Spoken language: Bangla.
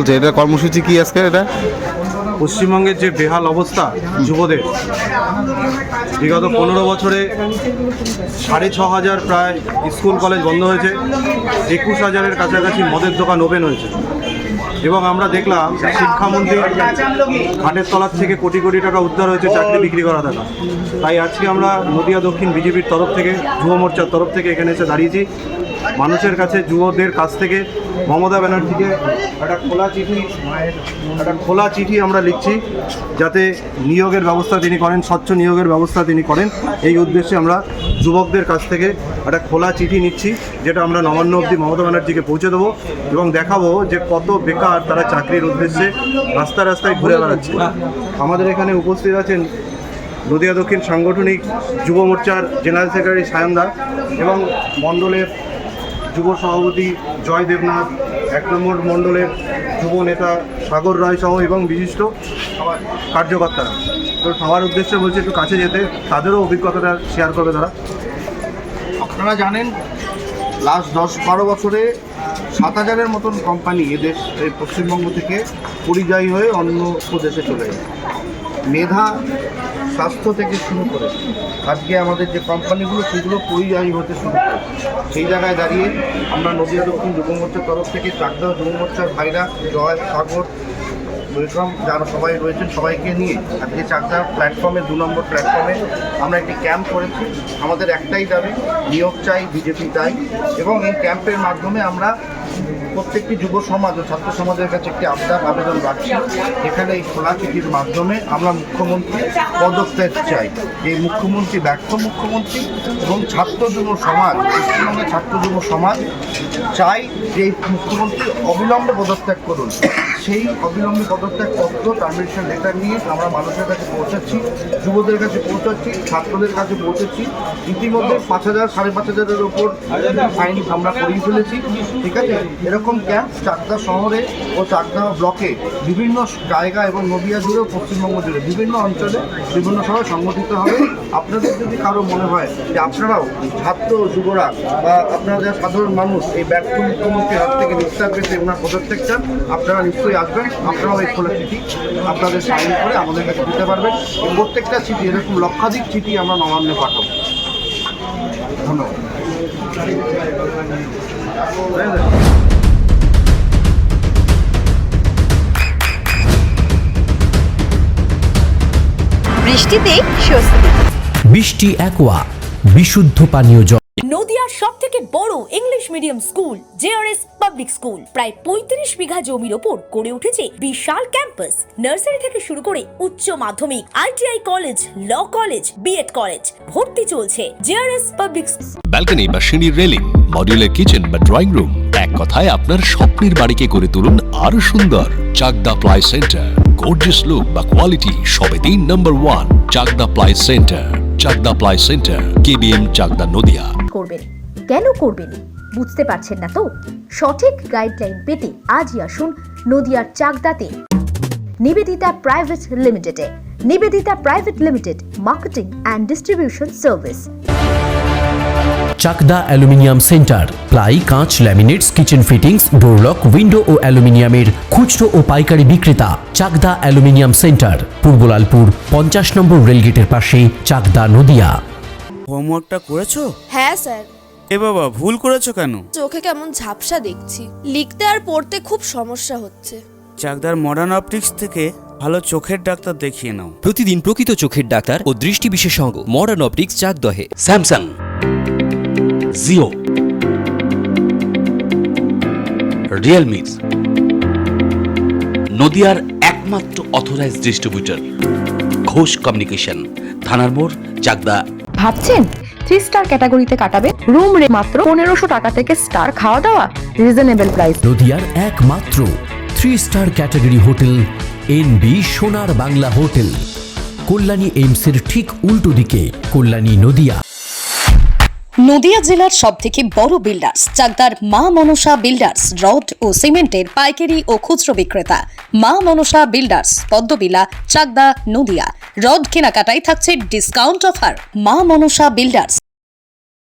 বলছে এটা কর্মসূচি কি আজকে? এটা পশ্চিমবঙ্গের যে বেহাল অবস্থা যুবদের, বিগত 15 বছরে 6,500 প্রায় স্কুল কলেজ বন্ধ হয়েছে, 21,000-এর কাছাকাছি মদের দোকান ওপেন হয়েছে এবং আমরা দেখলাম শিক্ষামন্ত্রী ঘাটের তলার থেকে কোটি কোটি টাকা উদ্ধার হয়েছে চাকরি বিক্রি করা টাকা। তাই আজকে আমরা নদিয়া দক্ষিণ বিজেপির তরফ থেকে, যুব মোর্চার তরফ থেকে এখানে এসে দাঁড়িয়েছি। মানুষের কাছে, যুবদের কাছ থেকে মমতা ব্যানার্জিকে একটা খোলা চিঠি আমরা লিখছি, যাতে নিয়োগের ব্যবস্থা তিনি করেন, স্বচ্ছ নিয়োগের ব্যবস্থা তিনি করেন। এই উদ্দেশ্যে আমরা যুবকদের কাছ থেকে একটা খোলা চিঠি নিচ্ছি, যেটা আমরা নবান্ন অবধি মমতা ব্যানার্জিকে পৌঁছে দেবো এবং দেখাবো যে কত বেকার তারা চাকরির উদ্দেশ্যে রাস্তায় রাস্তায় ঘুরে বেড়াচ্ছে। আমাদের এখানে উপস্থিত আছেন নদিয়া দক্ষিণ সাংগঠনিক যুব মোর্চার জেনারেল সেক্রেটারি সায়নদা এবং মণ্ডলের যুব সভাপতি জয় দেবনাথ, 1 নম্বর মণ্ডলের যুব নেতা সাগর রায় সহ এবং বিশিষ্ট কার্যকর্তারা। তো সবার উদ্দেশ্যে বলছি একটু কাছে যেতে, তাদেরও অভিজ্ঞতাটা শেয়ার করবে তারা। আপনারা জানেন লাস্ট 10-12 বছরে 7,000-এর মতন কোম্পানি এদেশ এই পশ্চিমবঙ্গ থেকে পরিযায়ী হয়ে অন্য প্রদেশে চলে যায়। মেধা, স্বাস্থ্য থেকে শুরু করে আজকে আমাদের যে কোম্পানিগুলো সেগুলো পরিযায়ী হতে শুরু করে। সেই জায়গায় দাঁড়িয়ে আমরা নদিয়া দক্ষিণ যুব মোর্চার তরফ থেকে চাকদা যুব মোর্চার ভাইরা, জয়, সাগর, বিক্রম, যারা সবাই রয়েছেন সবাইকে নিয়ে আজকে চাকদা প্ল্যাটফর্মে 2 নম্বর প্ল্যাটফর্মে আমরা একটি ক্যাম্প করেছি। আমাদের একটাই দাবি, নিয়োগ চাই, বিজেপি চাই। এবং এই ক্যাম্পের মাধ্যমে আমরা প্রত্যেকটি যুব সমাজ ও ছাত্র সমাজের কাছে একটি আবেদন রাখছি। এখানে এই খোলা চিঠির মাধ্যমে আমরা মুখ্যমন্ত্রী পদত্যাগ চাই। এই মুখ্যমন্ত্রী ব্যর্থ মুখ্যমন্ত্রী এবং ছাত্র যুব সমাজ, পশ্চিমবঙ্গের ছাত্র যুব সমাজ চাই যে এই মুখ্যমন্ত্রী অবিলম্বে পদত্যাগ করুন। সেই অবিলম্বে পদত্যাগ পত্র, পারমিশন লেটার নিয়ে আমরা মানুষের কাছে পৌঁছাচ্ছি, যুবদের কাছে পৌঁছাচ্ছি, ছাত্রদের কাছে পৌঁছাচ্ছি। ইতিমধ্যে 5,000, 5,500-এর ওপর ফাইন আমরা করিয়ে ফেলেছি। ঠিক আছে, এরকম ক্যাম্প চাকদা শহরে ও চাকদা ব্লকে বিভিন্ন জায়গা এবং নদিয়া জুড়েও, পশ্চিমবঙ্গ জুড়ে বিভিন্ন অঞ্চলে বিভিন্ন সময় সংগঠিত হবে। আপনাদের যদি কারো মনে হয় যে আপনারাও ছাত্র যুবরা বা আপনারা যারা সাধারণ মানুষ এই ব্যর্থ মুখ্যমন্ত্রীর হাত থেকে নিস্তার পেতে ওনার পদত্যাগ চান, আপনারা নিশ্চয়ই আসবেন। আপনারাও এই খোলা চিঠি আপনাদের সাইন করে আমাদের কাছে দিতে পারবেন। এই প্রত্যেকটা চিঠি, এরকম লক্ষাধিক চিঠি আমরা নবান্নে পাঠাবো। ধন্যবাদ। বৃষ্টিতে স্বস্তি। বৃষ্টি অ্যাকোয়া বিশুদ্ধ পানীয় জল। নদিয়ার সবথেকে বড় English medium school JRS public school প্রায় 35 বিঘা জমির ওপর গড়ে উঠেছে বিশাল ক্যাম্পাস। নার্সারি থেকে শুরু করে উচ্চ মাধ্যমিক, ITI college, law college, B Ed college, ভর্তি চলছে জেআরএস পাবলিক। ব্যালকনি বা সিঁড়ির রেলিং, মডিউলার কিচেন বা ড্রয়িং রুম, এক কথায় আপনার স্বপ্নের বাড়িকে করে তুলুন আরো সুন্দর। Chakdah ply centre, gorgeous look বা কোয়ালিটি সবে 3 number 1 Chakdah ply centre. Chakdah ply centre, KBM, Chakdah, Nadia. করবেন কেন করবেন বুঝতে পারছেন না তো? সঠিক গাইডলাইন পেতে আজই আসুন নদিয়ার চাকদাতে নিবেদিতা প্রাইভেট লিমিটেডে। Nivedita private limited, marketing and distribution service. Chakdah aluminium centre, ply, কাঁচ, laminates, kitchen fittings, door lock, window ও অ্যালুমিনিয়ামের খুচরো ও পাইকারি বিক্রেতা। চাকদা অ্যালুমিনিয়াম সেন্টার, পূর্বলালপুর 50 নম্বর রেলগেটের পাশে, চাকদা, নদিয়া। হোমওয়ার্কটা করেছো? হ্যাঁ স্যার। এ বাবা, ভুল করেছো কেন? চোখে কেমন ঝাপসা দেখছি, লিখতে আর পড়তে খুব সমস্যা হচ্ছে। চাকদার মডার্ন অপটিক্স থেকে ভালো চোখের ডাক্তার দেখিয়ে নাও। প্রতিদিন প্রকৃত চোখের ডাক্তার ও দৃষ্টি বিশেষজ্ঞ মডার্ন অপটিক্স, চাকদহে। স্যামসাং, জিও, রিয়েলমি, নদিয়ার একমাত্র অথরাইজড ডিস্ট্রিবিউটর ঘোষ কমিউনিকেশন, থানার মোড়, চাকদা। ভাবছেন 3 স্টার ক্যাটাগরিতে কাটাবে? রুম রে মাত্র 1500 টাকা থেকে স্টার, খাওয়া দাওয়া রিজনেবল প্রাইস। নদিয়ার একমাত্র 3 স্টার ক্যাটাগরি হোটেল এনবি সোনার বাংলা হোটেল, কল্যাণী এইমসের ঠিক উল্টো দিকে, কল্যাণী, নদিয়া। নদিয়া জেলার সবথেকে বড় বিল্ডার্স চাকদার মা মনসা বিল্ডার্স, রড ও সিমেন্টের পাইকারি ও খুচরো বিক্রেতা। মা মনসা বিল্ডার্স, পদ্মবিলা, চাকদা, নদিয়া। রড কেনাকাটায় থাকছে ডিসকাউন্ট অফার। মা মনসা বিল্ডার্স।